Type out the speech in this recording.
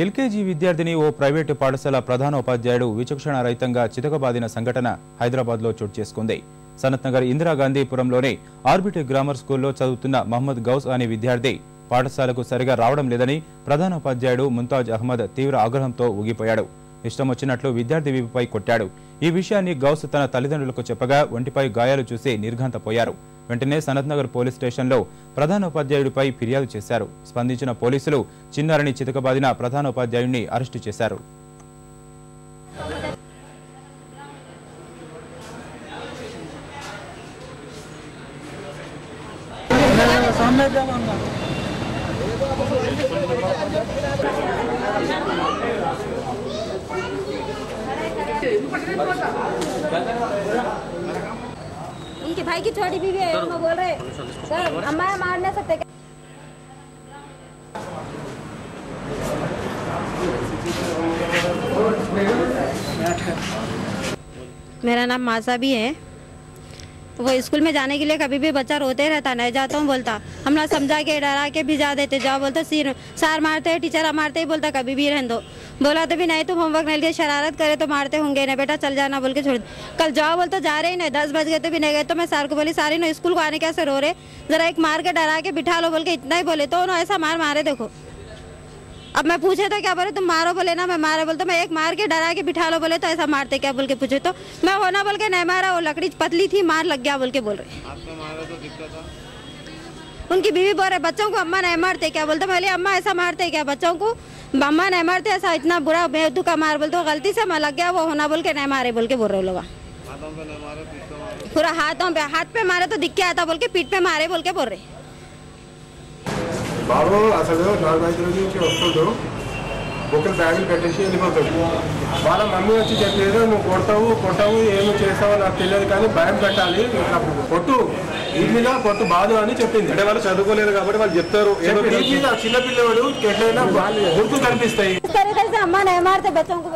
LKG విద్యార్థిని ఓ private పాఠశాల ప్రధానోపాధ్యాయుడు విచక్షణ రహితంగా చితకబాదిన సంఘటన హైదరాబాద్లో చోటు చేసుకుంది. సనత్ నగర్ ఇందిరాగాంధీపురంలోని ఆర్బిటర్ గ్రామర్ స్కూల్లో చదువుతున్న మహమ్మద్ గౌస్ అనే విద్యార్థి పాఠశాలకు సరిగా రావడం లేదని ప్రధానోపాధ్యాయుడు ముంతాజ్ అహ్మద్ తీవ్ర ఆగ్రహంతో ఊగిపోయాడు. ఇష్టం వచ్చినట్లు విద్యార్థి వీపుపై కొట్టాడు. ఈ విషయాన్ని గౌస్ తన తల్లిదండ్రులకు చెప్పగా ఒంటిపై గాయాలు చూసి నిర్ఘాంతపోయారు. వెంటనే సనత్ నగర్ పోలీస్ స్టేషన్లో ప్రధానోపాధ్యాయుడిపై ఫిర్యాదు చేశారు. స్పందించిన పోలీసులు చిన్నారిని చితకబాదిన ప్రధానోపాధ్యాయుడిని అరెస్టు చేశారు. उनके भाई की छोटी बीवी है, वो बोल रहे सर अम्मा मार नहीं सकते। मेरा नाम मासा भी है। वो स्कूल में जाने के लिए कभी भी बच्चा रोते रहता, नहीं जाता हूँ बोलता। हम लोग समझा के डरा के भिजा देते, जाओ बोलते सार मारते हैं, टीचर मारते ही बोलता कभी भी रहने दो। बोला तो भी नहीं, तुम होमवर्क नहीं लिए शरारत करे तो मारते होंगे, नहीं बेटा चल जाना बोल के छोड़। कल जाओ बोलते जा रहे ही नहीं, 10 बज गए तो भी नहीं गए। तो मैं सार को बोली सारी ना स्कूल को आने कैसे रो रहे, जरा एक मार के डरा के बिठा लो बोल के इतना ही बोले। तो उन्होंने ऐसा मारे देखो। अब मैं पूछे तो क्या बोले तुम मारो, बोले ना मैं मारा, बोलते मैं एक मार के डरा के बिठा लो, बोले तो ऐसा मारते क्या बोल के पूछे तो मैं होना बोल के नहीं मारा, वो लकड़ी पतली थी मार लग गया बोल के बोल रहे। उनकी बीवी बोल रहे बच्चों को अम्मा नहीं मारते क्या, बोलते बोले अम्मा ऐसा मारते क्या बच्चों को, अम्मा नहीं मारते ऐसा इतना बुरा बेहतू का मार, बोलते गलती से मैं लग गया, वो होना बोल के नहीं मारे बोल के बोल रहे लोग। पूरा हाथ पे मारे तो दिख के आता बोल के पीठ पे मारे बोल के बोल रहे। బాబు అసలు 4-5 రోజుల నుంచి వస్తుందో బుక్కలు బ్యాగులు పెట్టేసి వెళ్ళిపోతాడు. వాళ్ళ మమ్మీ వచ్చి చెప్పలేదు నువ్వు కొట్టావు ఏమి చేస్తావో నాకు తెలియదు కానీ భయం పెట్టాలి, కొట్టు ఈజీగా కొట్టు బాధ అని చెప్పింది. అంటే వాళ్ళు చదువుకోలేదు కాబట్టి వాళ్ళు చెప్తారు చిన్నపిల్లవాడు ఎట్లయినా గుర్తు కనిపిస్తాయి. अम्मा नहीं मारते बच्चों को।